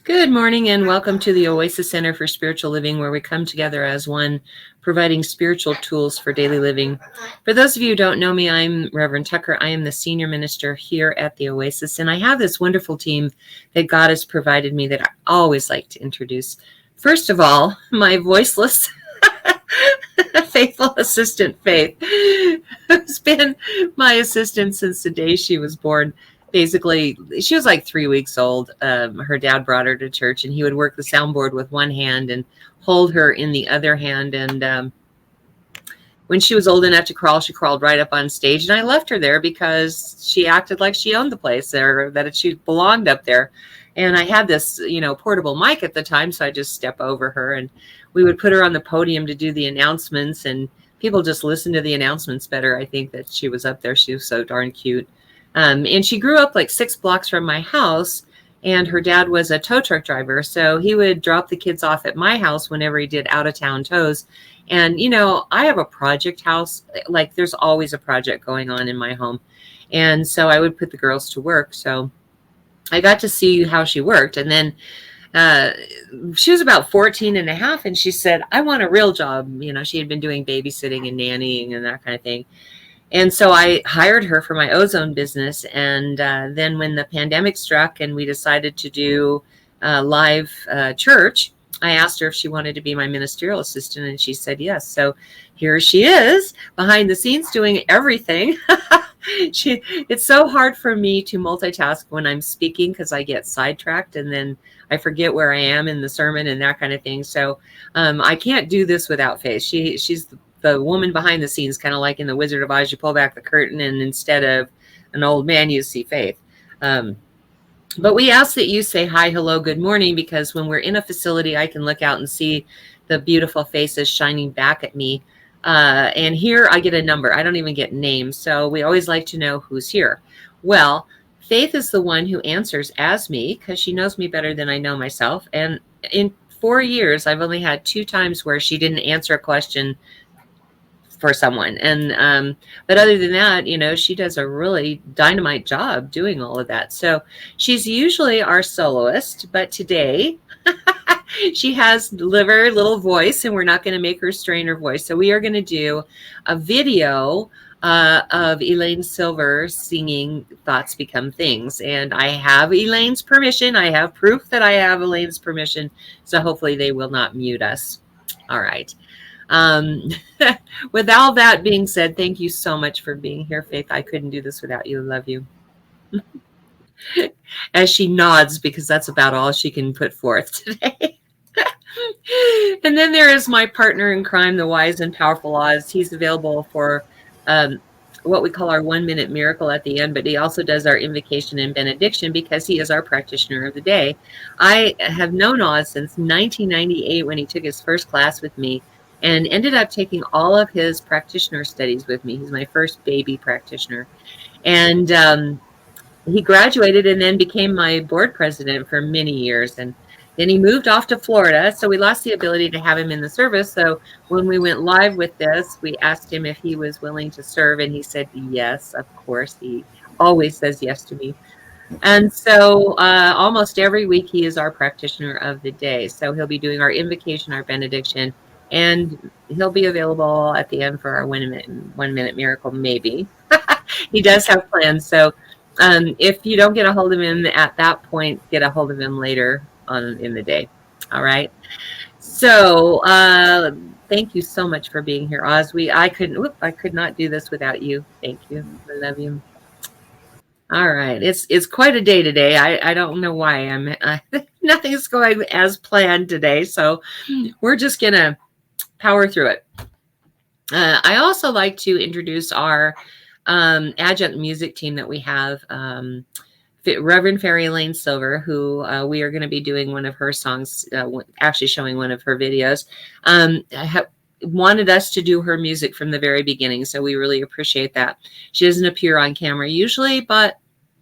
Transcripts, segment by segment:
Good morning and welcome to the Oasis Center for Spiritual Living, where we come together as one, providing spiritual tools for daily living. For those of you who don't know me, I'm Reverend Tucker. I am the senior minister here at the Oasis, and I have this wonderful team that God has provided me that I always like to introduce. First of all, my voiceless, faithful assistant, Faith, who's been my assistant since the day she was born. Basically, she was like 3 weeks old. Her dad brought her to church, and he would work the soundboard with one hand and hold her in the other hand. And when she was old enough to crawl, she crawled right up on stage, and I left her there because she acted like she owned the place there, that she belonged up there. And I had this, portable mic at the time, so I just step over her, and we would put her on the podium to do the announcements, and people just listened to the announcements better. I think that she was up there. She was so darn cute. And she grew up like 6 blocks from my house, and her dad was a tow truck driver. So he would drop the kids off at my house whenever he did out of town tows. And, I have a project house. Like there's always a project going on in my home. And so I would put the girls to work. So I got to see how she worked. And then she was about 14 and a half, and she said, I want a real job. She had been doing babysitting and nannying and that kind of thing. And so I hired her for my ozone business. And then when the pandemic struck and we decided to do live church, I asked her if she wanted to be my ministerial assistant, and she said yes. So here she is behind the scenes doing everything. It's so hard for me to multitask when I'm speaking because I get sidetracked and then I forget where I am in the sermon and that kind of thing. So I can't do this without Faith. She's the woman behind the scenes, kind of like in the Wizard of Oz. You pull back the curtain, and instead of an old man, you see Faith. But we ask that you say hi, hello, good morning, because when we're in a facility, I can look out and see the beautiful faces shining back at me. And here I get a number. I don't even get names. So we always like to know who's here. Well, Faith is the one who answers as me because she knows me better than I know myself. And in 4 years, I've only had 2 times where she didn't answer a question for someone. And but other than that, she does a really dynamite job doing all of that. So she's usually our soloist, but today she has very little voice, and we're not going to make her strain her voice. So we are going to do a video of Elaine Silver singing Thoughts Become Things. And I have Elaine's permission. I have proof that I have Elaine's permission. So hopefully they will not mute us. All right. With all that being said, thank you so much for being here, Faith. I couldn't do this without you. Love you. As she nods, because that's about all she can put forth today. And then there is my partner in crime, the wise and powerful Oz. He's available for what we call our 1-minute miracle at the end, but he also does our invocation and benediction because he is our practitioner of the day. I have known Oz since 1998 when he took his first class with me, and ended up taking all of his practitioner studies with me. He's my first baby practitioner. And he graduated and then became my board president for many years. And then he moved off to Florida, so we lost the ability to have him in the service. So when we went live with this, we asked him if he was willing to serve, and he said yes, of course. He always says yes to me. And so almost every week he is our practitioner of the day. So he'll be doing our invocation, our benediction, and he'll be available at the end for our 1-minute miracle, maybe. He does have plans. So if you don't get a hold of him at that point, get a hold of him later on in the day. All right. So thank you so much for being here, Oz. I could not do this without you. Thank you. I love you. All right. It's quite a day today. I don't know why nothing's going as planned today. So we're just going to power through it. I also like to introduce our adjunct music team that we have. Reverend Fairy Elaine Silver, who we are going to be doing one of her songs, actually showing one of her videos, wanted us to do her music from the very beginning. So we really appreciate that. She doesn't appear on camera usually, but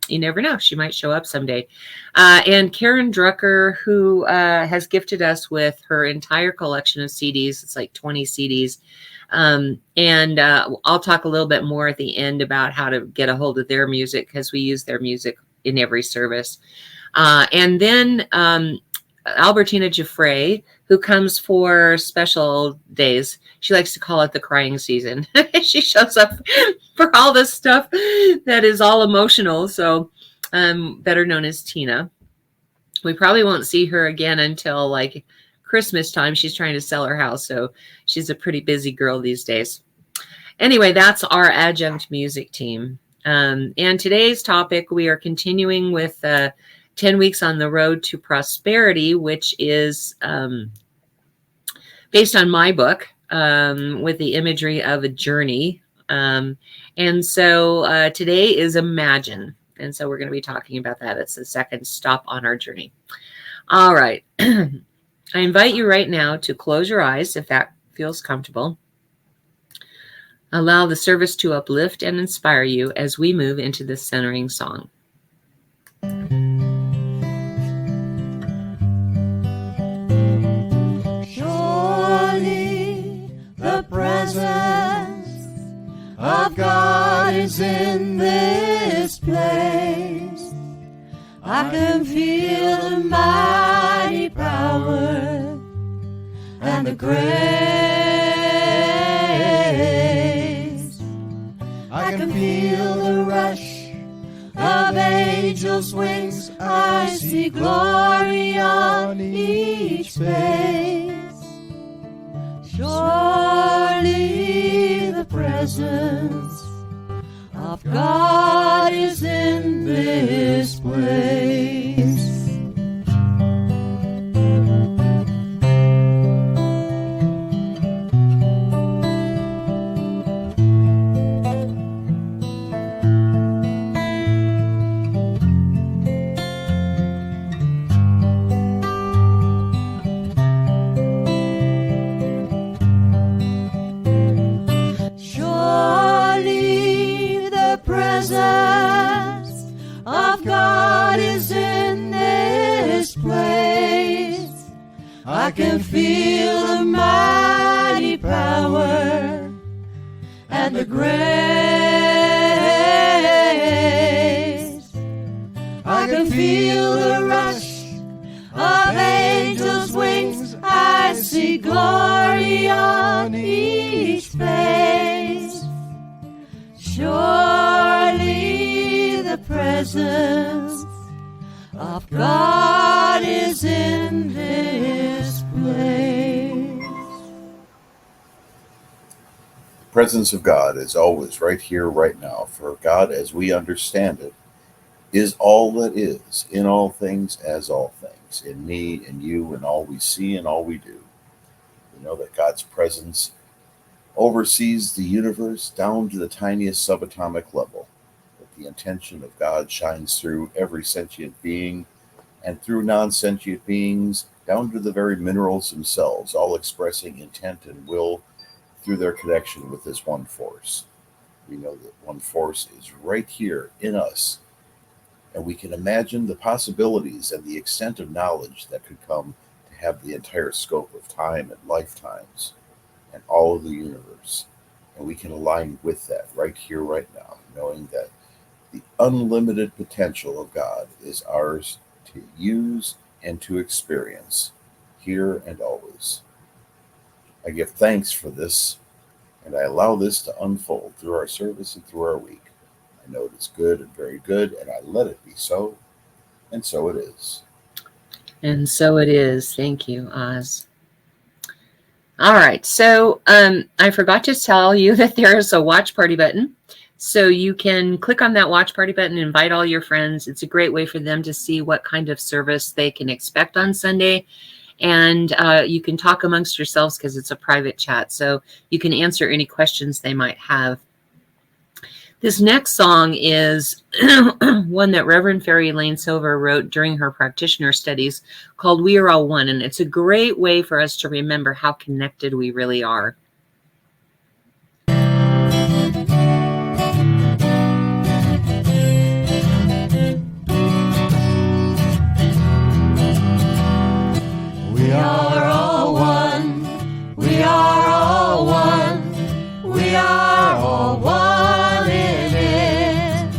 you never know. She might show up someday. And Karen Drucker, who has gifted us with her entire collection of CDs. It's like 20 CDs. And I'll talk a little bit more at the end about how to get a hold of their music, because we use their music in every service. And then Albertina Giuffre, who comes for special days. She likes to call it the crying season. She shows up for all this stuff that is all emotional. So better known as Tina. We probably won't see her again until like Christmas time. She's trying to sell her house. So she's a pretty busy girl these days. Anyway, that's our adjunct music team. And today's topic, we are continuing with 10 Weeks on the Road to Prosperity, which is based on my book with the imagery of a journey. And so today is Imagine. And so we're going to be talking about that. It's the second stop on our journey. All right. I invite you right now to close your eyes if that feels comfortable. Allow the service to uplift and inspire you as we move into this centering song. Surely the presence of God is in this place. I can feel the mighty power and the grace. I can feel the rush of angels' wings. I see glory on each face. Surely the presence of God is in this place. I can feel the mighty power and the grace. I can feel the rush of angels' wings. I see glory on each face. Surely the presence of God is in this place. The presence of God is always right here, right now. For God, as we understand it, is all that is, in all things as all things, in me, in you, in all we see and all we do. We know that God's presence oversees the universe down to the tiniest subatomic level. The intention of God shines through every sentient being and through non-sentient beings down to the very minerals themselves, all expressing intent and will through their connection with this one force. We know that one force is right here in us, and we can imagine the possibilities and the extent of knowledge that could come to have the entire scope of time and lifetimes and all of the universe. And we can align with that right here, right now, knowing that the unlimited potential of God is ours to use and to experience here and always. I give thanks for this, and I allow this to unfold through our service and through our week. I know it is good and very good, and I let it be so, and so it is. And so it is. Thank you, Oz. All right, so I forgot to tell you that there is a watch party button. So you can click on that watch party button, invite all your friends. It's a great way for them to see what kind of service they can expect on Sunday. And you can talk amongst yourselves because it's a private chat. So you can answer any questions they might have. This next song is one that Reverend Fairy Lane Silver wrote during her practitioner studies called We Are All One. And it's a great way for us to remember how connected we really are. We are all one. We are all one. We are all one in it.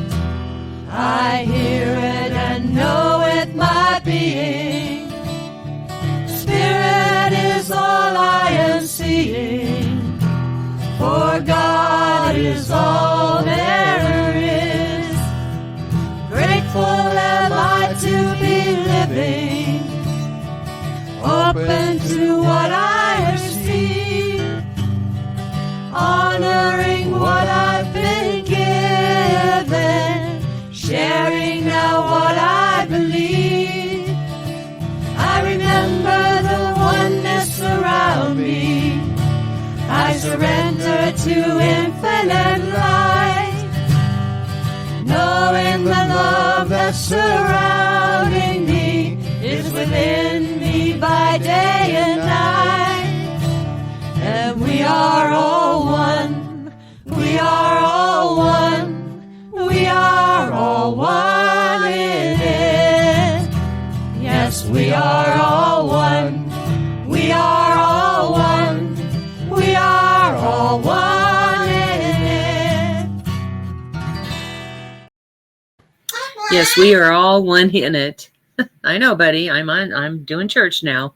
I hear it and know it, my being. things, open to what I have seen, honoring what I've been given, sharing now what I believe. I remember the oneness around me. I surrender to infinite light, knowing the love that's surrounding me is within me by day and night. And we are all one, we are all one, we are all one in it. Yes, we are all one, we are all one, we are all one in it. Yes, we are all one in it. I know, buddy. I'm doing church now.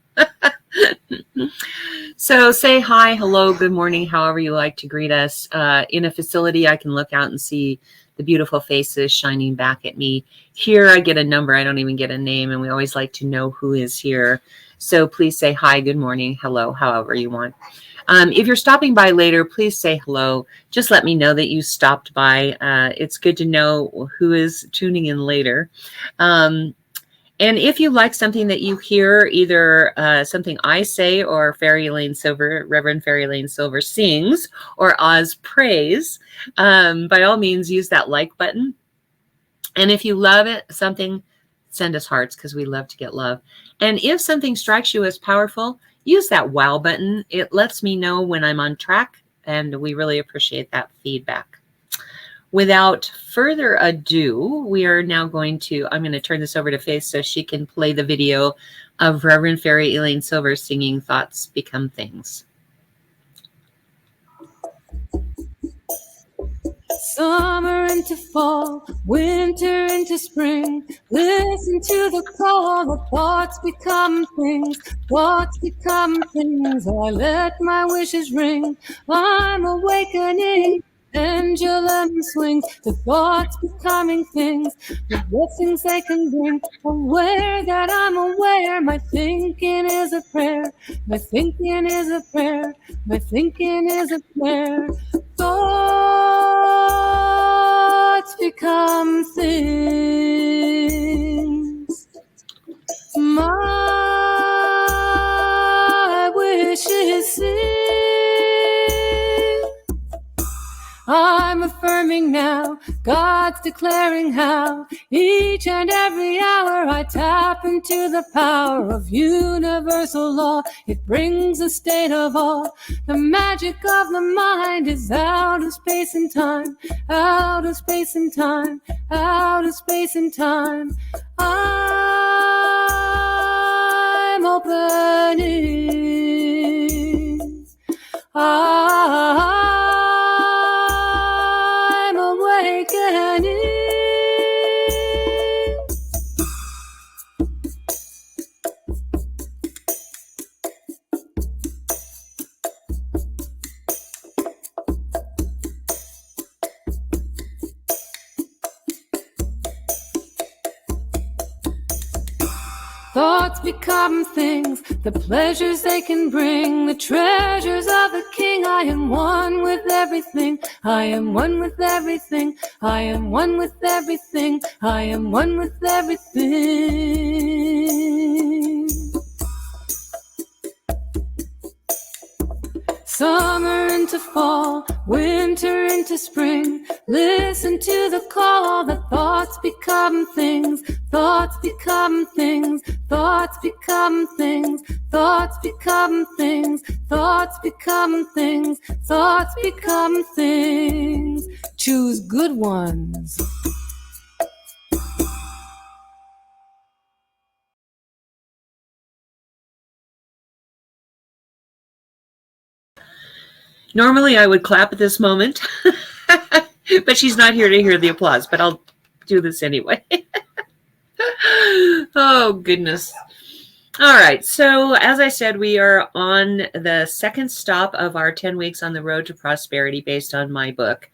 So say hi, hello, good morning, however you like to greet us. In a facility, I can look out and see the beautiful faces shining back at me. Here, I get a number. I don't even get a name, and we always like to know who is here. So please say hi, good morning, hello, however you want. If you're stopping by later, please say hello. Just let me know that you stopped by. It's good to know who is tuning in later. And if you like something that you hear, either something I say or Fairy Lane Silver, Reverend Fairy Lane Silver sings, or Oz prays, by all means, use that like button. And if you love it, something, send us hearts, because we love to get love. And if something strikes you as powerful, use that wow button. It lets me know when I'm on track, and we really appreciate that feedback. Without further ado, we are now I'm going to turn this over to Faith so she can play the video of Reverend Fairy Elaine Silver singing Thoughts Become Things. Summer into fall, winter into spring. Listen to the call, the thoughts become things. Thoughts become things. I let my wishes ring. I'm awakening. Pendulum swings, the thoughts becoming things, the blessings they can bring. Aware that I'm aware, my thinking is a prayer, my thinking is a prayer, my thinking is a prayer. Thoughts become things. My wishes sing. I'm affirming now, God's declaring how each and every hour I tap into the power of universal law. It brings a state of awe. The magic of the mind is out of space and time, out of space and time, out of space and time. I'm opening. I'm awakening. Thoughts become things, the pleasures they can bring, the treasures of the King. I am one with everything, I am one with everything, I am one with everything, I am one with everything. Summer into fall, winter into spring. Listen to the call, the thoughts become things. Thoughts become things. Thoughts become things. Thoughts become things. Thoughts become things. Thoughts become things. Choose good ones. Normally I would clap at this moment, but she's not here to hear the applause, but I'll do this anyway. Oh, goodness. All right. So as I said, we are on the second stop of our 10 weeks on the road to prosperity based on my book.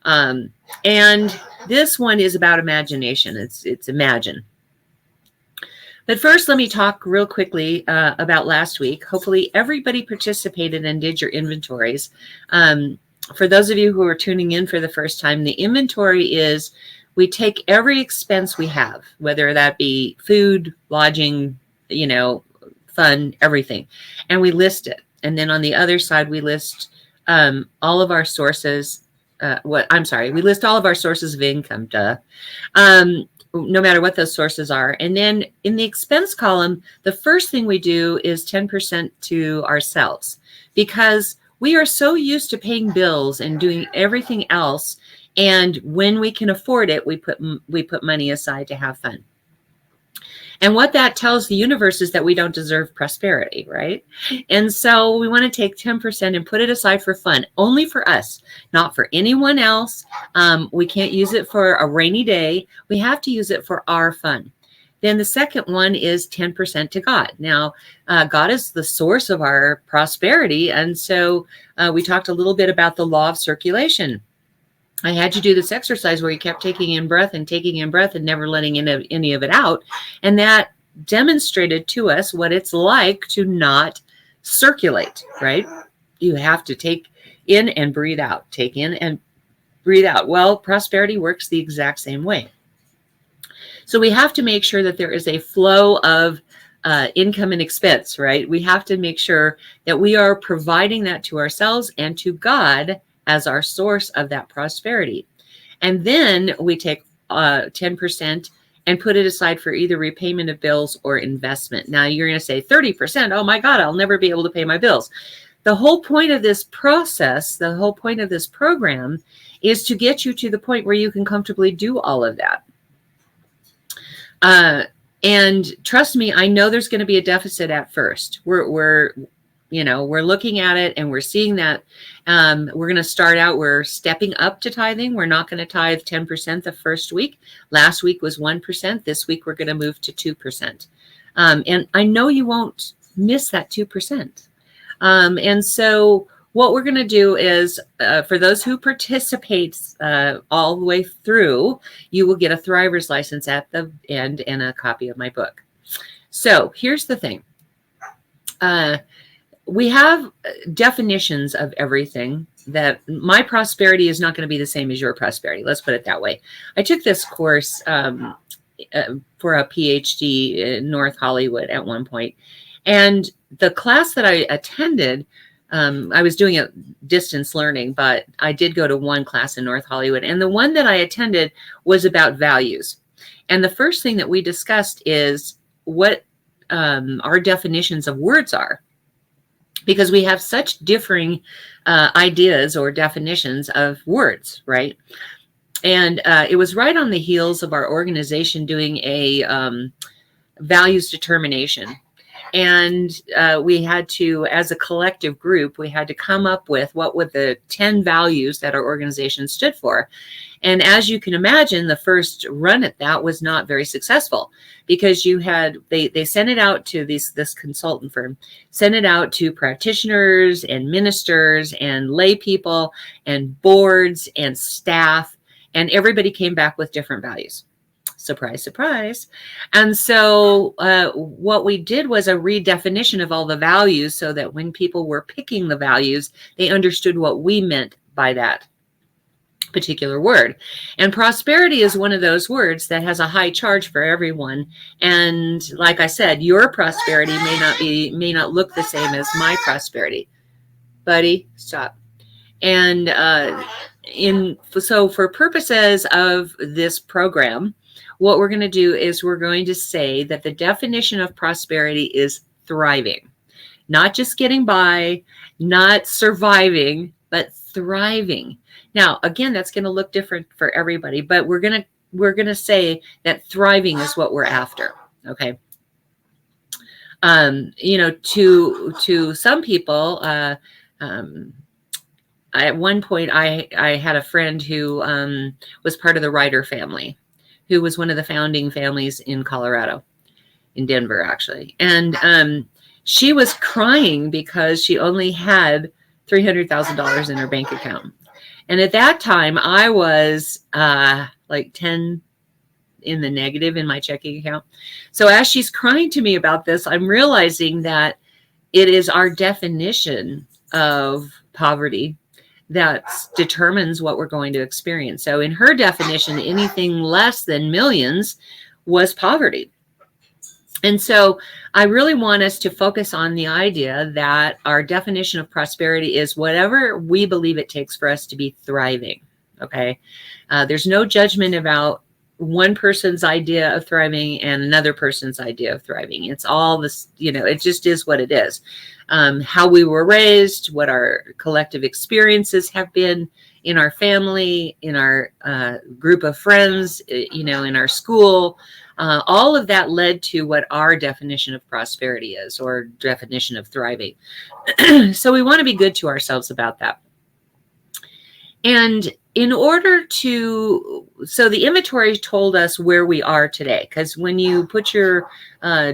And this one is about imagination. It's imagine. But first, let me talk real quickly about last week. Hopefully everybody participated and did your inventories. For those of you who are tuning in for the first time, the inventory is we take every expense we have, whether that be food, lodging, fun, everything, and we list it. And then on the other side, we list all of our sources. We list all of our sources of income, no matter what those sources are. And then in the expense column, the first thing we do is 10% to ourselves, because we are so used to paying bills and doing everything else. And when we can afford it, we put money aside to have fun. And what that tells the universe is that we don't deserve prosperity, right? And so we want to take 10% and put it aside for fun, only for us, not for anyone else. We can't use it for a rainy day. We have to use it for our fun. Then the second one is 10% to God. Now, God is the source of our prosperity. And so we talked a little bit about the law of circulation. I had you do this exercise where you kept taking in breath and never letting any of it out. And that demonstrated to us what it's like to not circulate, right? You have to take in and breathe out, take in and breathe out. Well, prosperity works the exact same way. So we have to make sure that there is a flow of income and expense, right? We have to make sure that we are providing that to ourselves and to God as our source of that prosperity. And then we take 10% and put it aside for either repayment of bills or investment. Now you're going to say 30%. Oh my God, I'll never be able to pay my bills. The whole point of this process, the whole point of this program is to get you to the point where you can comfortably do all of that. And trust me, I know there's going to be a deficit at first. We're looking at it and we're seeing that we're going to start out, we're stepping up to tithing. We're not going to tithe 10% the first week. Last week was 1%. This week, we're going to move to 2%. And I know you won't miss that 2%. And so what we're going to do is, for those who participate all the way through, you will get a Thriver's license at the end and a copy of my book. So here's the thing. We have definitions of everything. That my prosperity is not going to be the same as your prosperity. Let's put it that way. I took this course for a PhD in North Hollywood at one point. And the class that I attended, I was doing a distance learning, but I did go to one class in North Hollywood. And the one that I attended was about values. And the first thing that we discussed is what our definitions of words are. Because we have such differing ideas or definitions of words, right? And it was right on the heels of our organization doing a values determination. And we had to, as a collective group, we had to come up with what were the 10 values that our organization stood for. And as you can imagine, the first run at that was not very successful, because you had, they sent it out to this consultant firm, sent it out to practitioners and ministers and lay people and boards and staff, and everybody came back with different values. Surprise, surprise. And so what we did was a redefinition of all the values so that when people were picking the values, they understood what we meant by that particular word. And prosperity is one of those words that has a high charge for everyone. And like I said, your prosperity may not look the same as my prosperity. Buddy, stop. And so for purposes of this program, what we're going to do is we're going to say that the definition of prosperity is thriving, not just getting by, not surviving, but thriving. Now, again, that's going to look different for everybody, but we're going to say that thriving is what we're after. Okay. To some people, at one point I had a friend who was part of the Ryder family, who was one of the founding families in Colorado, in Denver, actually. And she was crying because she only had $300,000 in her bank account. And at that time, I was like 10 in the negative in my checking account. So as she's crying to me about this, I'm realizing that it is our definition of poverty that determines what we're going to experience. So in her definition, anything less than millions was poverty. And so I really want us to focus on the idea that our definition of prosperity is whatever we believe it takes for us to be thriving. Okay. There's no judgment about one person's idea of thriving and another person's idea of thriving. It's all this, it just is what it is. How we were raised, what our collective experiences have been in our family, in our group of friends, in our school. All of that led to what our definition of prosperity is, or definition of thriving. So we want to be good to ourselves about that. And in order so the inventory told us where we are today, because when you put your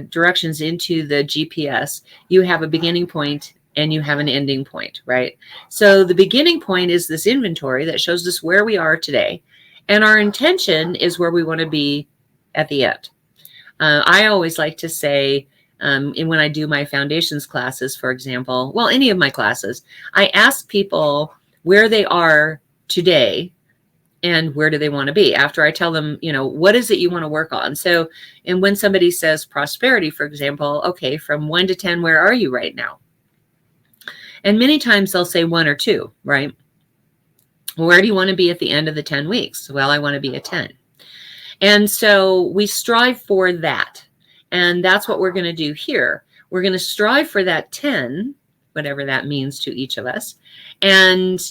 directions into the GPS, you have a beginning point and you have an ending point, right? So the beginning point is this inventory that shows us where we are today. And our intention is where we want to be at the end. I always like to say, and when I do my foundations classes, for example, well, any of my classes, I ask people where they are today and where do they want to be after I tell them, what is it you want to work on? So, and when somebody says prosperity, for example, okay, from 1 to 10, where are you right now? And many times they'll say 1 or 2, right? Where do you want to be at the end of the 10 weeks? Well, I want to be a 10. And so we strive for that. And that's what we're going to do here. We're going to strive for that 10, whatever that means to each of us. And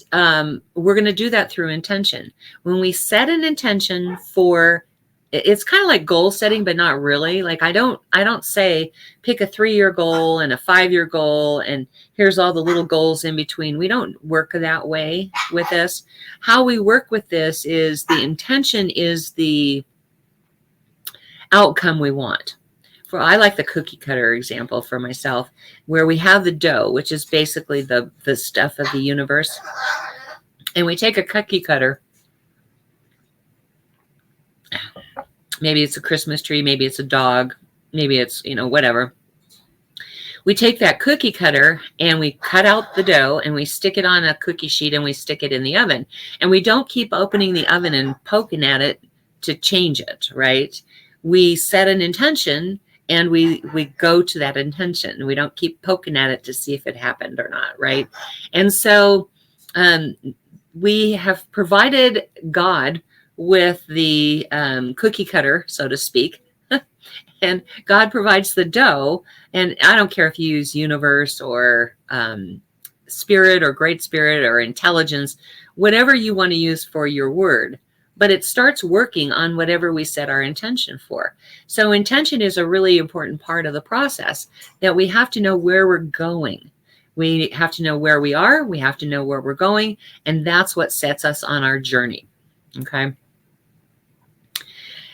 we're going to do that through intention. When we set an intention for, it's kind of like goal setting, but not really. Like I don't say pick a 3-year goal and a 5-year goal and here's all the little goals in between. We don't work that way with this. How we work with this is the intention is the outcome we want. I like the cookie cutter example for myself, where we have the dough, which is basically the stuff of the universe. And we take a cookie cutter. Maybe it's a Christmas tree, maybe it's a dog, maybe it's, whatever. We take that cookie cutter and we cut out the dough and we stick it on a cookie sheet and we stick it in the oven. And we don't keep opening the oven and poking at it to change it, right? We set an intention and we go to that intention. We don't keep poking at it to see if it happened or not, right? And so we have provided God with the cookie cutter, so to speak, and God provides the dough. And I don't care if you use universe or spirit or great spirit or intelligence, whatever you want to use for your word. But it starts working on whatever we set our intention for. So intention is a really important part of the process, that we have to know where we're going. We have to know where we are. We have to know where we're going. And that's what sets us on our journey. Okay.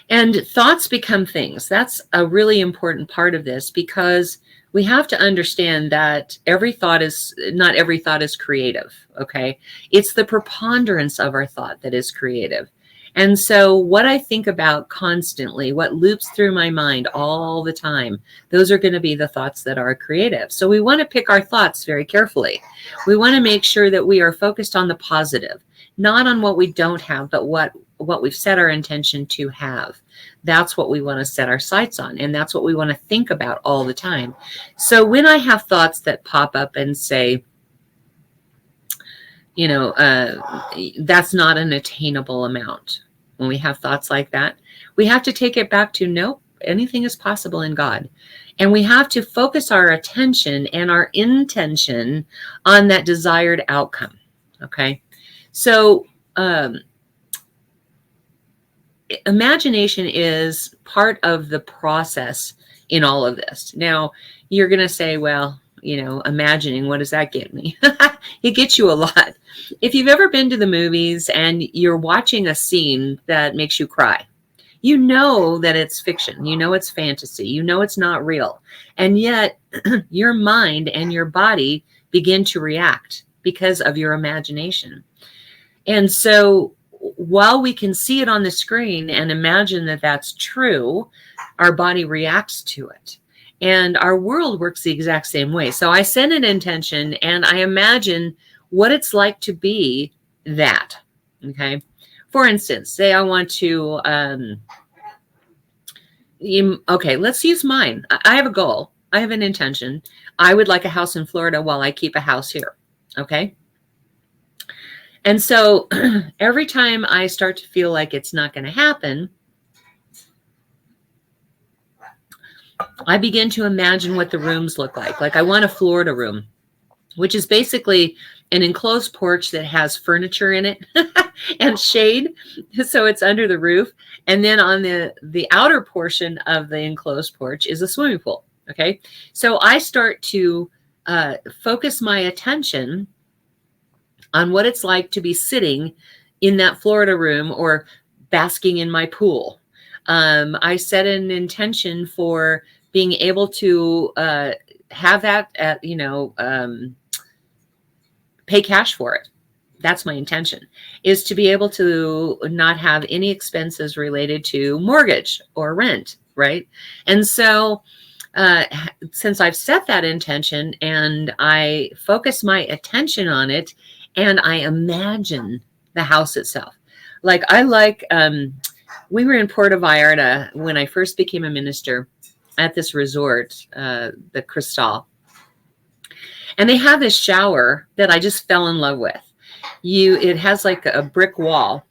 And thoughts become things. That's a really important part of this, because we have to understand that not every thought is creative. Okay. It's the preponderance of our thought that is creative. And so what I think about constantly, what loops through my mind all the time, those are going to be the thoughts that are creative. So we want to pick our thoughts very carefully. We want to make sure that we are focused on the positive, not on what we don't have, but what we've set our intention to have. That's what we want to set our sights on. And that's what we want to think about all the time. So when I have thoughts that pop up and say, that's not an attainable amount. When we have thoughts like that, we have to take it back to, nope, anything is possible in God. And we have to focus our attention and our intention on that desired outcome. Okay. So, imagination is part of the process in all of this. Now, you're going to say, well, imagining, what does that get me? It gets you a lot. If you've ever been to the movies and you're watching a scene that makes you cry, you know that it's fiction. You know it's fantasy. You know it's not real. And yet your mind and your body begin to react because of your imagination. And so while we can see it on the screen and imagine that that's true, our body reacts to it. And our world works the exact same way. So I set an intention and I imagine what it's like to be that. Okay. For instance, say I want to, okay, let's use mine. I have a goal. I have an intention. I would like a house in Florida while I keep a house here. Okay. And so every time I start to feel like it's not going to happen, I begin to imagine what the rooms look like. Like I want a Florida room, which is basically an enclosed porch that has furniture in it and shade. So it's under the roof. And then on the outer portion of the enclosed porch is a swimming pool. Okay. So I start to focus my attention on what it's like to be sitting in that Florida room or basking in my pool. I set an intention for being able to have that at, pay cash for it. That's my intention, is to be able to not have any expenses related to mortgage or rent, right? And so since I've set that intention and I focus my attention on it and I imagine the house itself. Like we were in Puerto Vallarta when I first became a minister at this resort, the Cristal. And they have this shower that I just fell in love with. It has like a brick wall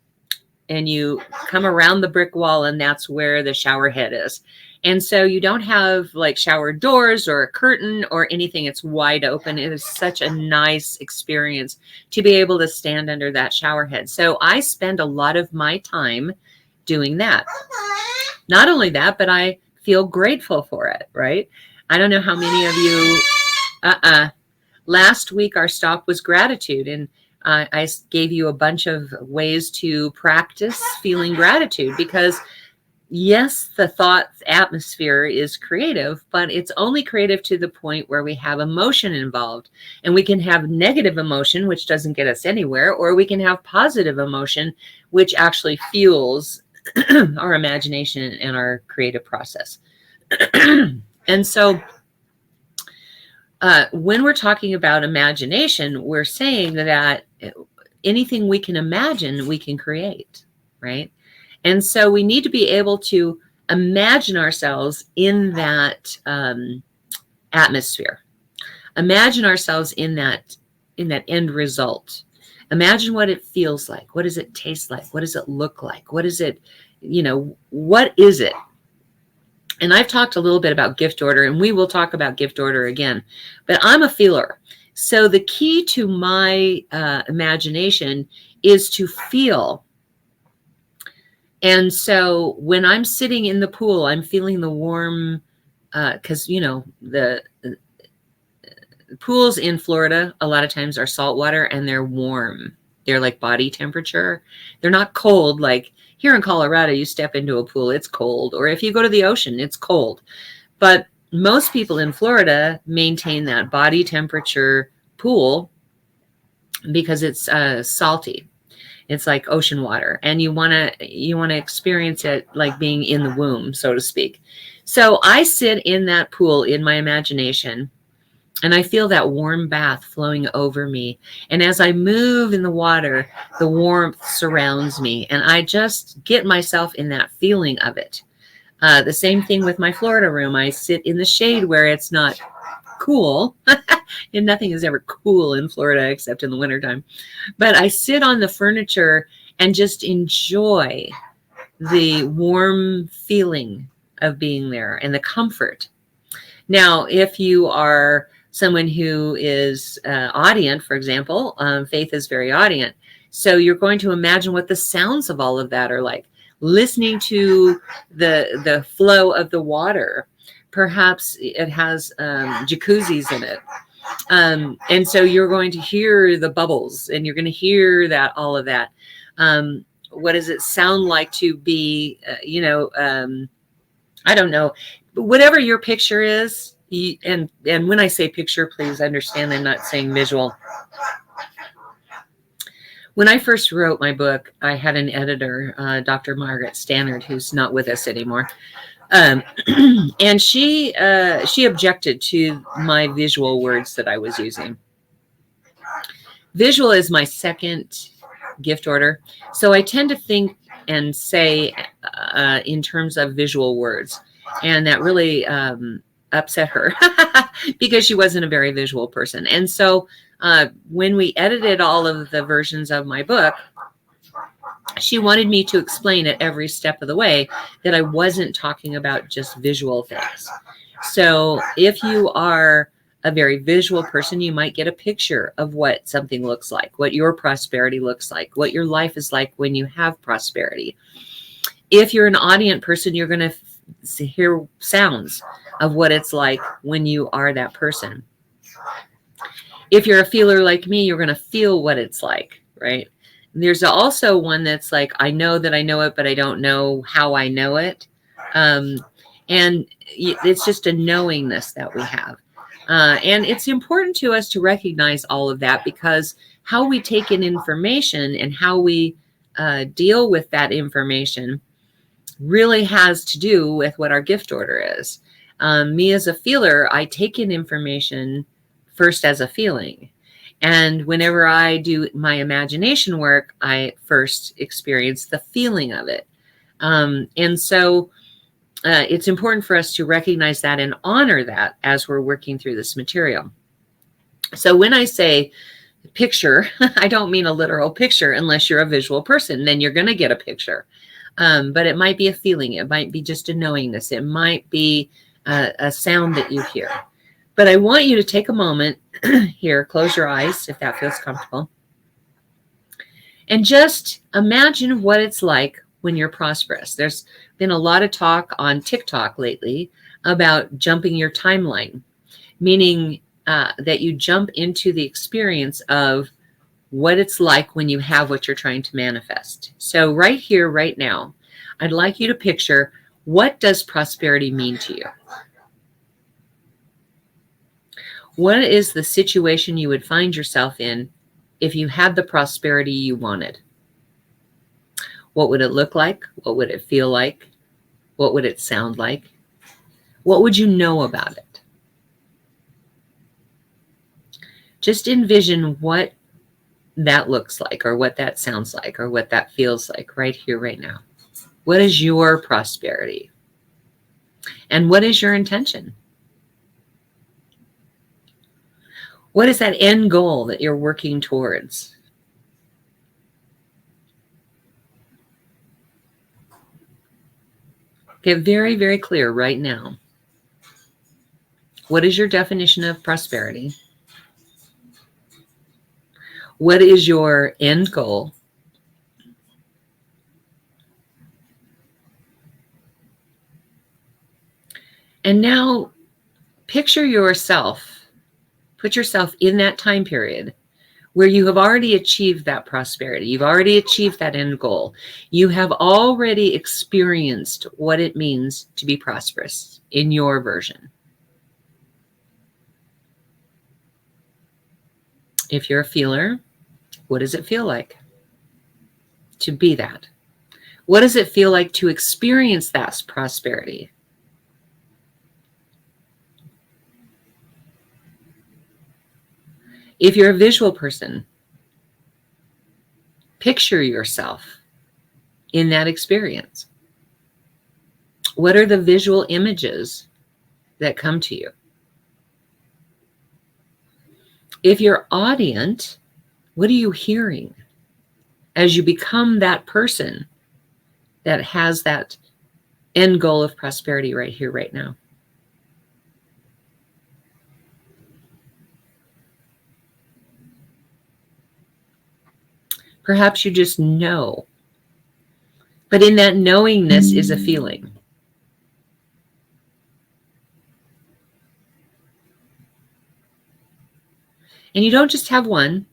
and you come around the brick wall and that's where the shower head is. And so you don't have like shower doors or a curtain or anything. It's wide open. It is such a nice experience to be able to stand under that shower head. So I spend a lot of my time doing that. Not only that, but I feel grateful for it, right? I don't know how many of you, last week our stop was gratitude, and I gave you a bunch of ways to practice feeling gratitude, because yes, the thought atmosphere is creative, but it's only creative to the point where we have emotion involved. And we can have negative emotion, which doesn't get us anywhere, or we can have positive emotion, which actually fuels our imagination and our creative process. And so when we're talking about imagination, we're saying that anything we can imagine, we can create, right? And so we need to be able to imagine ourselves in that atmosphere. Imagine ourselves in that end result. Imagine what it feels like. What does it taste like? What does it look like? What is it, what is it? And I've talked a little bit about gift order, and we will talk about gift order again, but I'm a feeler. So the key to my imagination is to feel. And so when I'm sitting in the pool, I'm feeling the warm, because, the pools in Florida a lot of times are saltwater and they're warm. They're like body temperature. They're not cold. Like here in Colorado, you step into a pool, it's cold. Or if you go to the ocean, it's cold. But most people in Florida maintain that body temperature pool because it's salty. It's like ocean water, and you want to experience it like being in the womb, so to speak. So I sit in that pool in my imagination, and I feel that warm bath flowing over me. And as I move in the water, the warmth surrounds me, and I just get myself in that feeling of it. The same thing with my Florida room. I sit in the shade where it's not cool. And nothing is ever cool in Florida except in the wintertime. But I sit on the furniture and just enjoy the warm feeling of being there and the comfort. Now, if you are someone who is audient, for example, Faith is very audient. So you're going to imagine what the sounds of all of that are like. Listening to the flow of the water. Perhaps it has jacuzzis in it. And so you're going to hear the bubbles, and you're going to hear that, all of that. What does it sound like to be, I don't know, whatever your picture is. And when I say picture, please understand I'm not saying visual. When I first wrote my book, I had an editor, Dr. Margaret Stannard, who's not with us anymore. And she objected to my visual words that I was using. Visual is my second gift order. So I tend to think and say in terms of visual words. And that really upset her because she wasn't a very visual person. And so when we edited all of the versions of my book, she wanted me to explain at every step of the way that I wasn't talking about just visual things. So if you are a very visual person, you might get a picture of what something looks like, what your prosperity looks like, what your life is like when you have prosperity. If you're an audient person, you're going to hear sounds of what it's like when you are that person. If you're a feeler like me, you're going to feel what it's like, right? There's also one that's like, I know that I know it, but I don't know how I know it. And it's just a knowingness that we have. And it's important to us to recognize all of that, because how we take in information and how we deal with that information really has to do with what our gift order is. Me as a feeler, I take in information first as a feeling. And whenever I do my imagination work, I first experience the feeling of it. And so it's important for us to recognize that and honor that as we're working through this material. So when I say picture, I don't mean a literal picture unless you're a visual person. Then you're going to get a picture. But it might be a feeling. It might be just a knowingness. It might be a sound that you hear. But I want you to take a moment here, close your eyes if that feels comfortable, and just imagine what it's like when you're prosperous. There's been a lot of talk on TikTok lately about jumping your timeline, meaning that you jump into the experience of what it's like when you have what you're trying to manifest. So right here, right now, I'd like you to picture, what does prosperity mean to you? What is the situation you would find yourself in if you had the prosperity you wanted? What would it look like? What would it feel like? What would it sound like? What would you know about it? Just envision what that looks like, or what that sounds like, or what that feels like right here, right now. What is your prosperity? And what is your intention? What is that end goal that you're working towards? Get very, very clear right now. What is your definition of prosperity? What is your end goal? And now picture yourself. Put yourself in that time period where you have already achieved that prosperity. You've already achieved that end goal. You have already experienced what it means to be prosperous in your version. If you're a feeler, what does it feel like to be that? What does it feel like to experience that prosperity? If you're a visual person, picture yourself in that experience. What are the visual images that come to you? If you're audient, what are you hearing as you become that person that has that end goal of prosperity right here, right now? Perhaps you just know, but in that knowingness is a feeling. And you don't just have one,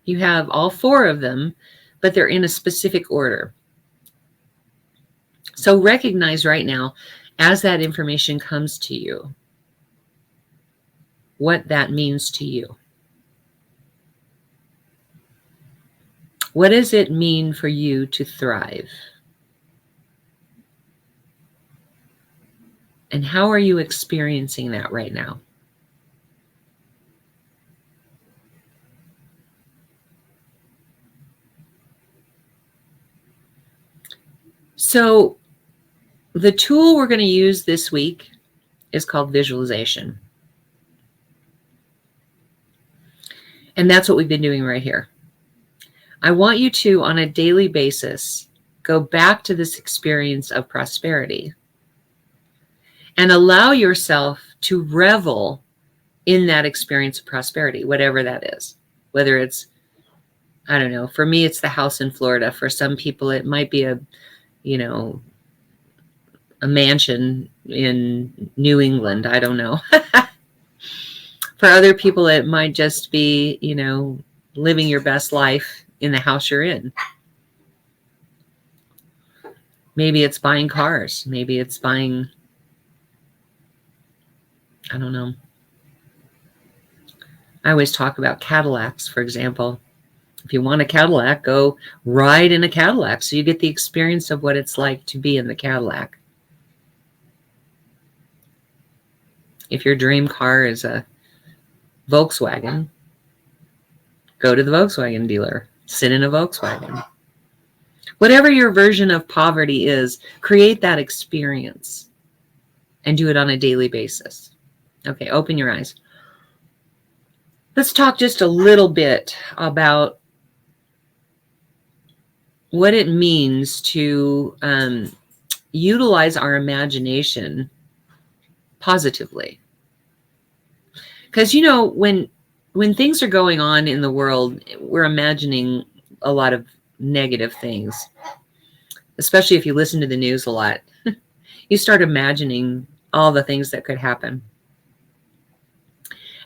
you have all four of them, but they're in a specific order. So recognize right now, as that information comes to you, what that means to you. What does it mean for you to thrive? And how are you experiencing that right now? So the tool we're going to use this week is called visualization. And that's what we've been doing right here. I want you to, on a daily basis, go back to this experience of prosperity and allow yourself to revel in that experience of prosperity, whatever that is. Whether it's, I don't know, for me, it's the house in Florida. For some people, it might be a mansion in New England. I don't know. For other people, it might just be, living your best life in the house you're in. Maybe it's buying cars. Maybe it's buying, I don't know. I always talk about Cadillacs, for example. If you want a Cadillac, go ride in a Cadillac so you get the experience of what it's like to be in the Cadillac. If your dream car is a Volkswagen, go to the Volkswagen dealer, sit in a Volkswagen. Whatever your version of poverty is, create that experience and do it on a daily basis. Okay, open your eyes. Let's talk just a little bit about what it means to utilize our imagination positively. Because, when things are going on in the world, we're imagining a lot of negative things, especially if you listen to the news a lot. You start imagining all the things that could happen.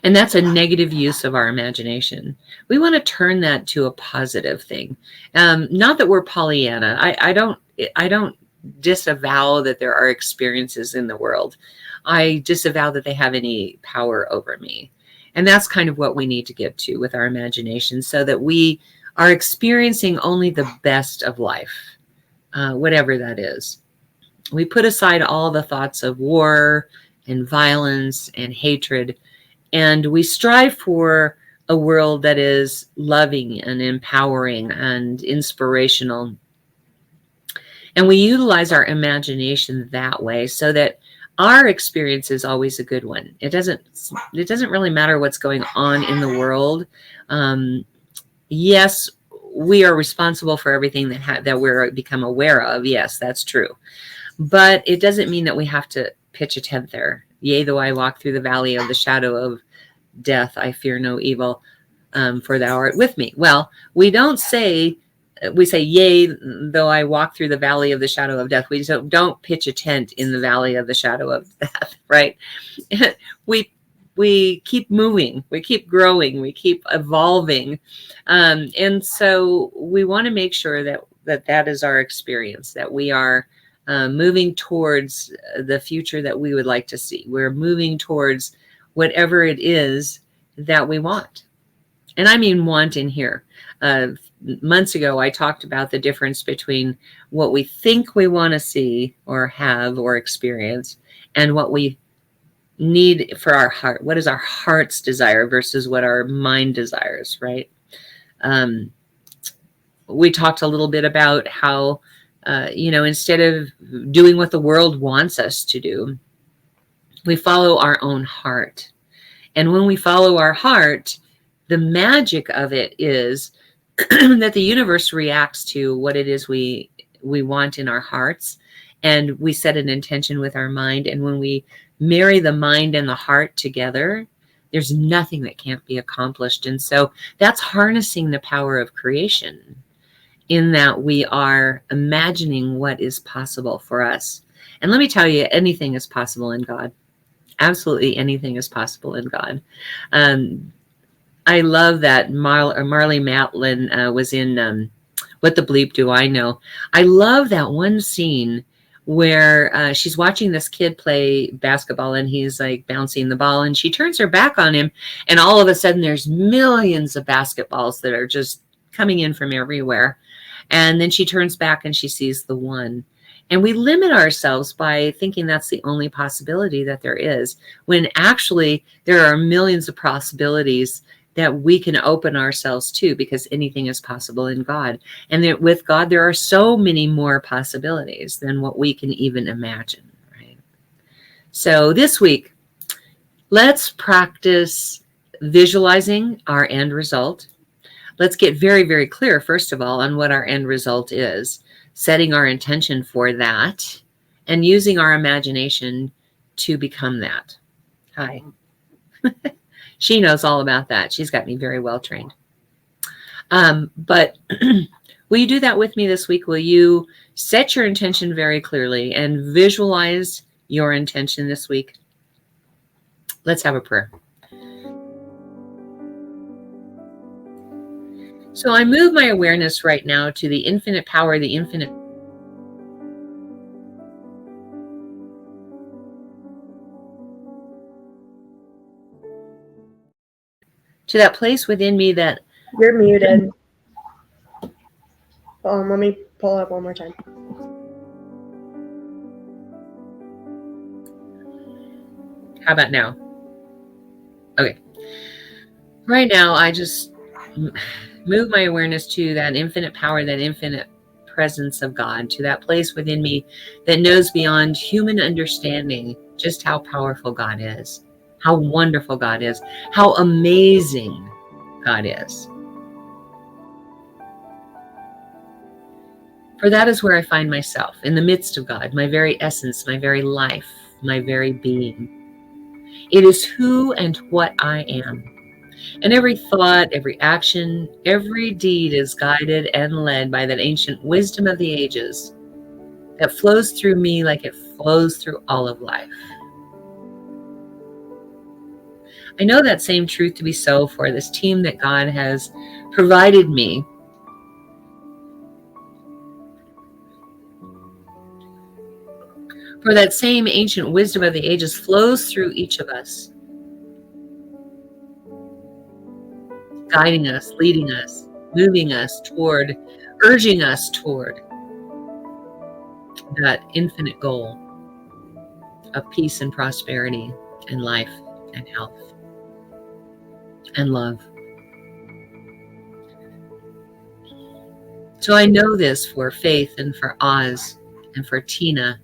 And that's a negative use of our imagination. We want to turn that to a positive thing. Not that we're Pollyanna. I don't disavow that there are experiences in the world. I disavow that they have any power over me. And that's kind of what we need to get to with our imagination, so that we are experiencing only the best of life, whatever that is. We put aside all the thoughts of war and violence and hatred, and we strive for a world that is loving and empowering and inspirational. And we utilize our imagination that way so that our experience is always a good one. It doesn't really matter what's going on in the world. Yes, we are responsible for everything that we're become aware of. Yes, that's true. But it doesn't mean that we have to pitch a tent there. Yea, though I walk through the valley of the shadow of death, I fear no evil, for thou art with me. Well, we say, yea, though I walk through the valley of the shadow of death. We don't pitch a tent in the valley of the shadow of death, right? We keep moving, we keep growing, we keep evolving. And so we want to make sure that is our experience, that we are moving towards the future that we would like to see. We're moving towards whatever it is that we want. And I mean want in here. Months ago, I talked about the difference between what we think we want to see or have or experience and what we need for our heart. What is our heart's desire versus what our mind desires, right? We talked a little bit about how, instead of doing what the world wants us to do, we follow our own heart. And when we follow our heart, the magic of it is that the universe reacts to what it is we want in our hearts, and we set an intention with our mind. And when we marry the mind and the heart together, there's nothing that can't be accomplished. And so that's harnessing the power of creation, in that we are imagining what is possible for us. And let me tell you, anything is possible in God. Absolutely anything is possible in God. I love that Marlee Matlin was in What the Bleep Do I Know? I love that one scene where she's watching this kid play basketball, and he's like bouncing the ball, and she turns her back on him, and all of a sudden there's millions of basketballs that are just coming in from everywhere. And then she turns back and she sees the one. And we limit ourselves by thinking that's the only possibility that there is, when actually there are millions of possibilities that we can open ourselves to, because anything is possible in God. And that with God, there are so many more possibilities than what we can even imagine, right? So this week, let's practice visualizing our end result. Let's get very, very clear, first of all, on what our end result is, setting our intention for that, and using our imagination to become that. Hi. She knows all about that. She's got me very well trained. But will you do that with me this week? Will you set your intention very clearly and visualize your intention this week? Let's have a prayer. So I move my awareness right now to the infinite power, the infinite to that place within me that You're muted. Let me pull up one more time. how about now? Okay. Right now, I just move my awareness to that infinite power, that infinite presence of God, to that place within me that knows beyond human understanding just how powerful God is, how wonderful God is, how amazing God is. For that is where I find myself, in the midst of God, my very essence, my very life, my very being. It is who and what I am. And every thought, every action, every deed is guided and led by that ancient wisdom of the ages that flows through me like it flows through all of life. I know that same truth to be so for this team that God has provided me. For that same ancient wisdom of the ages flows through each of us, guiding us, leading us, moving us toward, urging us toward that infinite goal of peace and prosperity and life and health and love. So I know this for Faith and for Oz and for Tina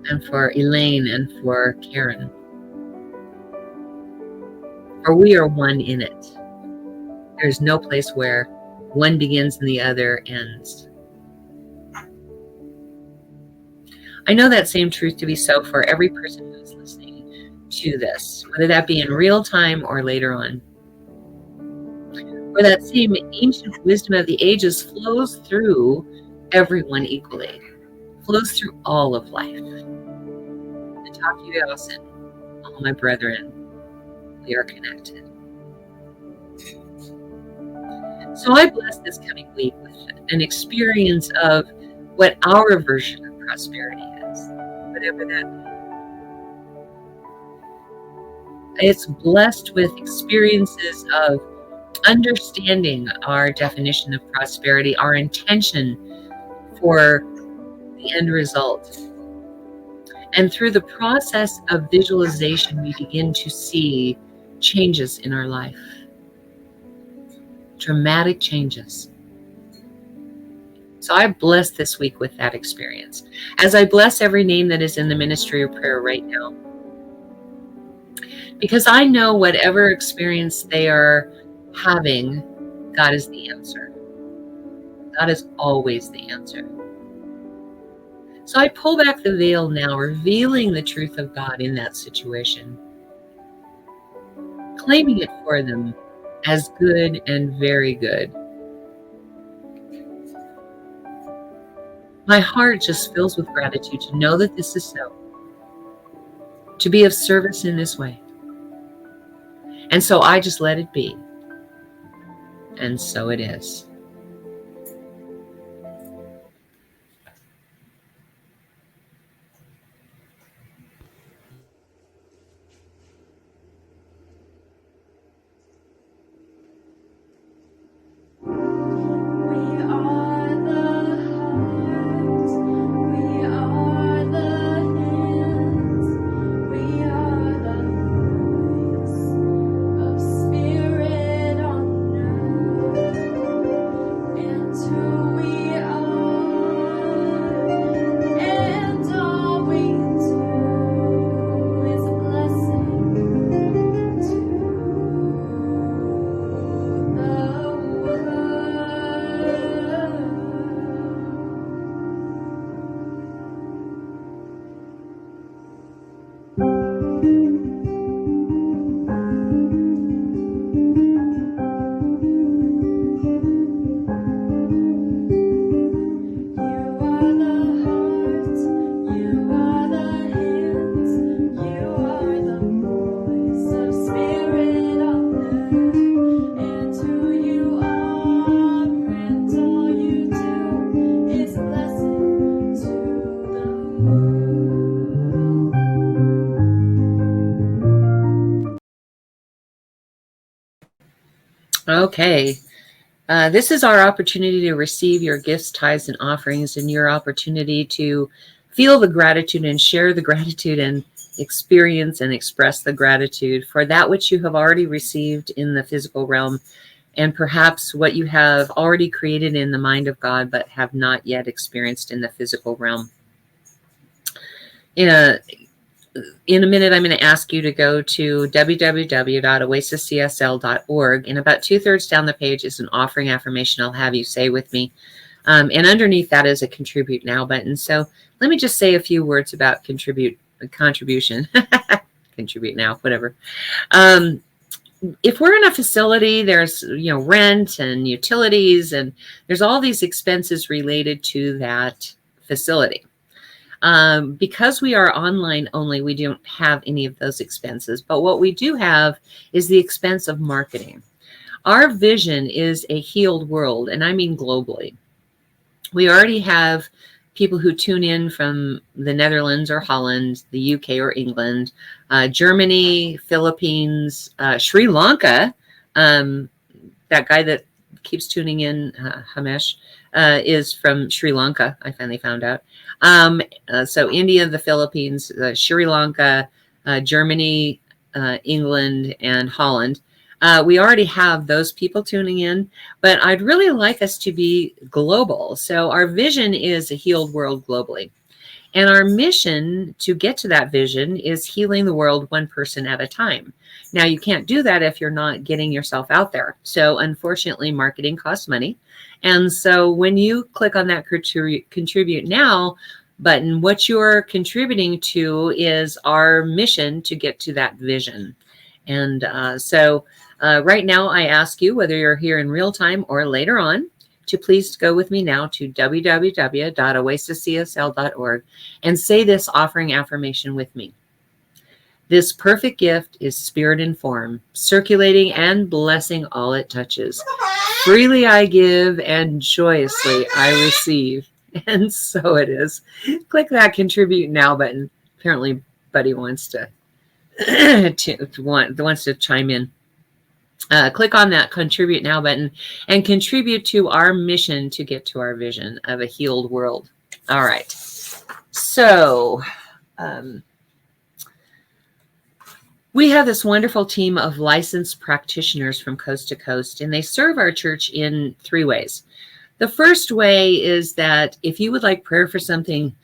and for Elaine and for Karen. For we are one in it. There's no place where one begins and the other ends. I know that same truth to be so for every person who's listening to this, whether that be in real time or later on. For that same ancient wisdom of the ages flows through everyone equally, flows through all of life. Nataku Yasin, all my brethren, we are connected. So I bless this coming week with an experience of what our version of prosperity is, whatever that means. It's blessed with experiences of understanding our definition of prosperity, our intention for the end result. And through the process of visualization, we begin to see changes in our life. Dramatic changes. So I bless this week with that experience. As I bless every name that is in the ministry of prayer right now. Because I know whatever experience they are having, God is the answer. God is always the answer. So I pull back the veil now, revealing the truth of God in that situation. Claiming it for them as good and very good. My heart just fills with gratitude to know that this is so. To be of service in this way. And so I just let it be. And so it is. Okay. This is our opportunity to receive your gifts, tithes, and offerings, and your opportunity to feel the gratitude and share the gratitude and experience and express the gratitude for that which you have already received in the physical realm, and perhaps what you have already created in the mind of God but have not yet experienced in the physical realm. In a minute, I'm going to ask you to go to www.oasiscsl.org, and about 2/3 down the page is an offering affirmation I'll have you say with me. And underneath that is a Contribute Now button. So let me just say a few words about contribution. Contribute Now, whatever. If we're in a facility, there's rent and utilities, and there's all these expenses related to that facility. Because we are online only, we don't have any of those expenses. But what we do have is the expense of marketing. Our vision is a healed world, and I mean globally. We already have people who tune in from the Netherlands or Holland, the UK or England, Germany, Philippines, Sri Lanka. That guy that keeps tuning in, Hamesh, is from Sri Lanka, I finally found out. So India, the Philippines, Sri Lanka, Germany, England, and Holland. We already have those people tuning in, but I'd really like us to be global. So our vision is a healed world globally. And our mission to get to that vision is healing the world one person at a time. Now, you can't do that if you're not getting yourself out there. So unfortunately, marketing costs money. And so when you click on that Contribute Now button, what you're contributing to is our mission to get to that vision. And so right now, I ask you, whether you're here in real time or later on, to please go with me now to www.oasiscsl.org and say this offering affirmation with me. This perfect gift is spirit in form, circulating and blessing all it touches. Freely I give and joyously I receive. And so it is. Click that Contribute Now button. Apparently, Buddy wants to wants to chime in. Click on that Contribute Now button and contribute to our mission to get to our vision of a healed world. All right. So we have this wonderful team of licensed practitioners from coast to coast, and they serve our church in 3 ways. The first way is that if you would like prayer for something,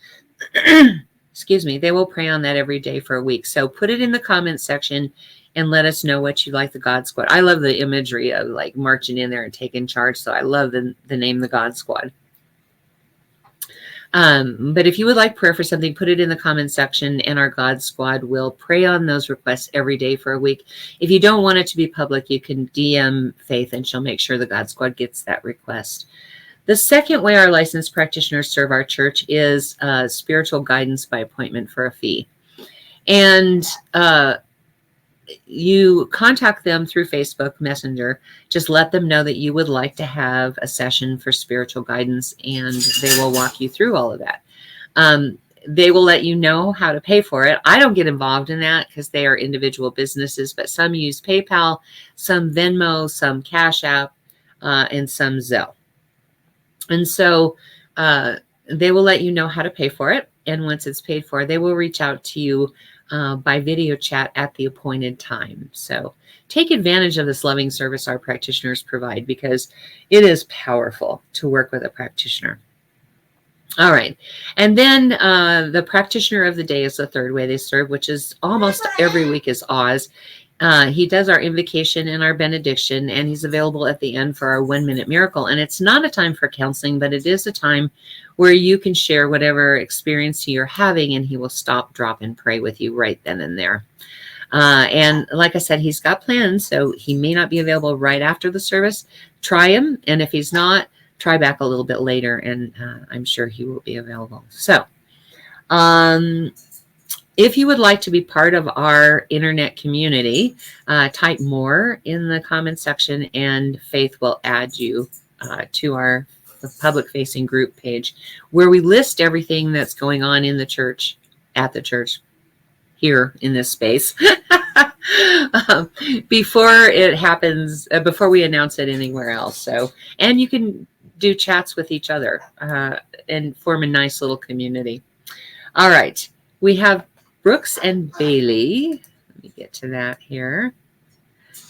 excuse me, they will pray on that every day for a week. So put it in the comments section and let us know what you'd like the God Squad. I love the imagery of like marching in there and taking charge. So I love the name, the God Squad. But if you would like prayer for something, put it in the comments section and our God Squad will pray on those requests every day for a week. If you don't want it to be public, you can DM Faith and she'll make sure the God Squad gets that request. The second way our licensed practitioners serve our church is spiritual guidance by appointment for a fee. And you contact them through Facebook Messenger. Just let them know that you would like to have a session for spiritual guidance, and they will walk you through all of that. They will let you know how to pay for it. I don't get involved in that because they are individual businesses, but some use PayPal, some Venmo, some Cash App, and some Zelle. And so they will let you know how to pay for it. And once it's paid for, they will reach out to you by video chat at the appointed time. So take advantage of this loving service our practitioners provide, because it is powerful to work with a practitioner. All right. And then the practitioner of the day is the third way they serve, which is almost every week is Oz. He does our invocation and our benediction, and he's available at the end for our 1-minute miracle. And it's not a time for counseling, but it is a time where you can share whatever experience you're having, and he will stop, drop, and pray with you right then and there. And like I said, he's got plans, so he may not be available right after the service. Try him, and if he's not, try back a little bit later, and I'm sure he will be available. So, if you would like to be part of our internet community, type more in the comments section, and Faith will add you to our public-facing group page, where we list everything that's going on in the church, at the church, here in this space. before it happens, before we announce it anywhere else. So, and you can do chats with each other and form a nice little community. All right. We have Brooks and Bailey. Let me get to that here.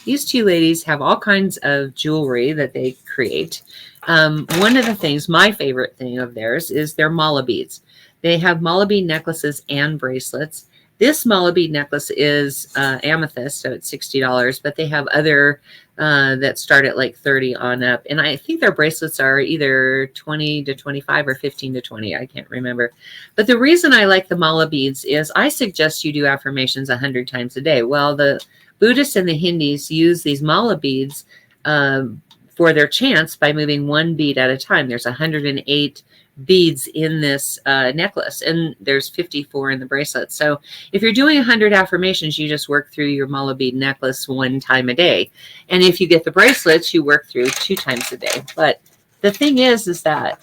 These two ladies have all kinds of jewelry that they create. One of the things, my favorite thing of theirs, is their mala beads. They have mala bead necklaces and bracelets. This mala bead necklace is amethyst, so it's $60, but they have other that start at like 30 on up. And I think their bracelets are either 20 to 25 or 15 to 20. I can't remember. But the reason I like the mala beads is I suggest you do affirmations 100 times a day. Well, the Buddhists and the Hindus use these mala beads for their chants by moving one bead at a time. There's 108 beads in this necklace, and there's 54 in the bracelet. So if you're doing 100 affirmations, you just work through your mala bead necklace one time a day. And if you get the bracelets, you work through 2 times a day. But the thing is that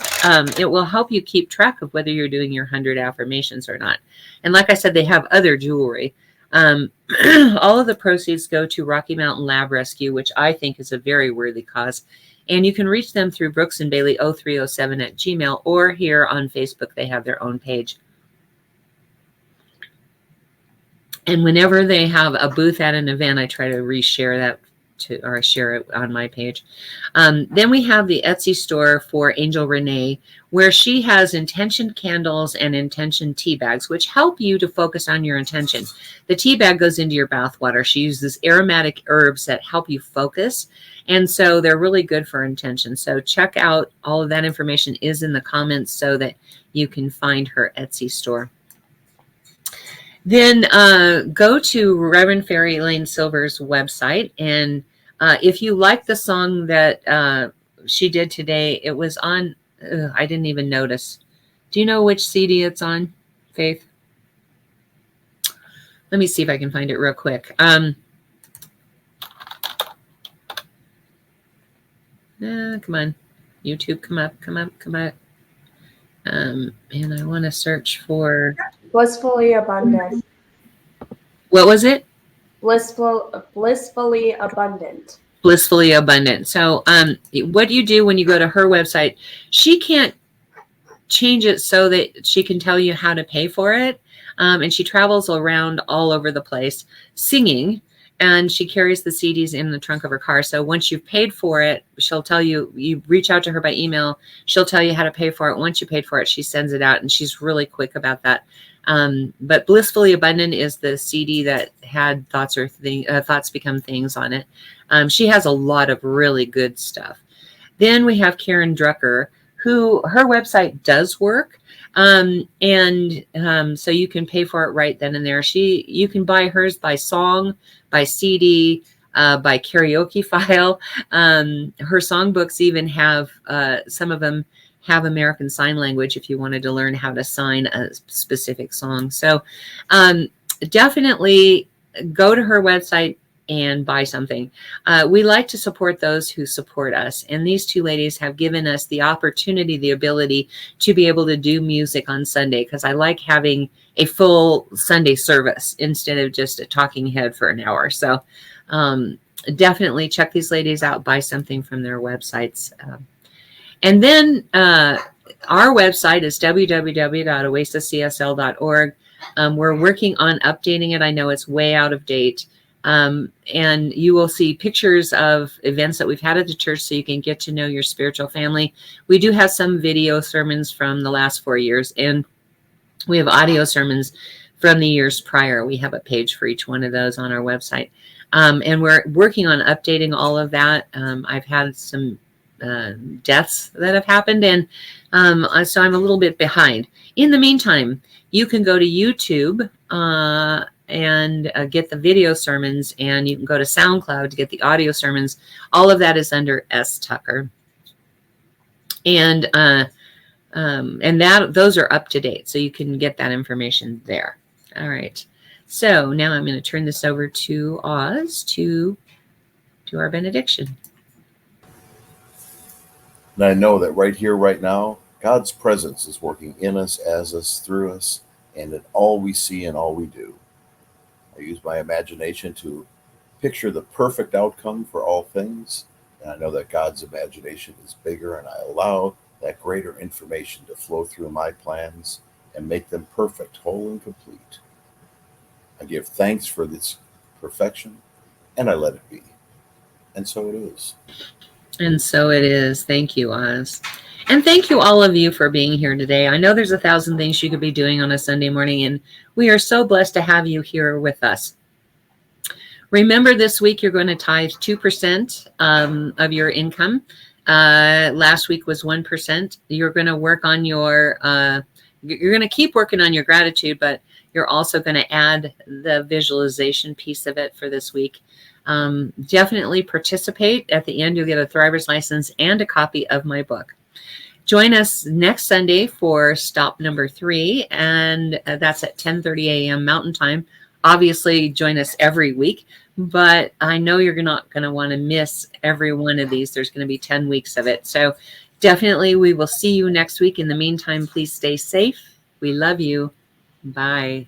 it will help you keep track of whether you're doing your 100 affirmations or not. And like I said, they have other jewelry. All of the proceeds go to Rocky Mountain Lab Rescue, which I think is a very worthy cause. And you can reach them through Brooks and Bailey 0307 at Gmail, or here on Facebook, they have their own page. And whenever they have a booth at an event, I try to reshare that or share it on my page. Then we have the Etsy store for Angel Renee, where she has intention candles and intention tea bags, which help you to focus on your intention. The tea bag goes into your bath water. She uses aromatic herbs that help you focus. And so they're really good for intention. So check out, all of that information is in the comments so that you can find her Etsy store. Then go to Reverend Fairy Elaine Silver's website. And if you like the song that she did today, it was on, I didn't even notice. Do you know which CD it's on, Faith? Let me see if I can find it real quick. Come on. YouTube, come up. And I want to search for... Blissfully abundant. What was it? Blissfully abundant. Blissfully abundant. So what do you do when you go to her website? She can't change it so that she can tell you how to pay for it. And she travels around all over the place singing, and she carries the CDs in the trunk of her car. So once you've paid for it, she'll tell you, you reach out to her by email, she'll tell you how to pay for it. Once you paid for it, she sends it out, and she's really quick about that. But Blissfully Abundant is the CD that had Thoughts Become Things on it. She has a lot of really good stuff. Then we have Karen Drucker, who her website does work. So you can pay for it right then and there. You can buy hers by song, by CD, by karaoke file. Her songbooks even have, some of them have American Sign Language if you wanted to learn how to sign a specific song. So definitely go to her website and buy something. We like to support those who support us. And these two ladies have given us the opportunity, the ability to be able to do music on Sunday, because I like having a full Sunday service instead of just a talking head for an hour. So definitely check these ladies out, buy something from their websites. And then our website is www.oasiscsl.org. We're working on updating it. I know it's way out of date. And you will see pictures of events that we've had at the church so you can get to know your spiritual family. We do have some video sermons from the last 4 years, and we have audio sermons from the years prior. We have a page for each one of those on our website. And we're working on updating all of that. I've had some deaths that have happened, and so I'm a little bit behind. In the meantime, you can go to YouTube and get the video sermons, and you can go to SoundCloud to get the audio sermons. All of that is under S. Tucker, and those are up to date, so you can get that information there. All right, so now I'm going to turn this over to Oz to do our benediction. And I know that right here, right now, God's presence is working in us, as us, through us, and in all we see and all we do. I use my imagination to picture the perfect outcome for all things. And I know that God's imagination is bigger, and I allow that greater information to flow through my plans and make them perfect, whole, and complete. I give thanks for this perfection, and I let it be. And so it is. And so it is. Thank you, Oz. And thank you, all of you, for being here today. I know there's 1,000 things you could be doing on a Sunday morning, and we are so blessed to have you here with us. Remember, this week you're going to tithe 2% of your income. Last week was 1%. You're going to work on your, you're going to keep working on your gratitude, but you're also going to add the visualization piece of it for this week. Definitely participate. At the end, you'll get a Thriver's license and a copy of my book. Join us next Sunday for stop number 3, and that's at 10:30 a.m. Mountain Time. Obviously, join us every week, but I know you're not going to want to miss every one of these. There's going to be 10 weeks of it. So definitely, we will see you next week. In the meantime, please stay safe. We love you. Bye.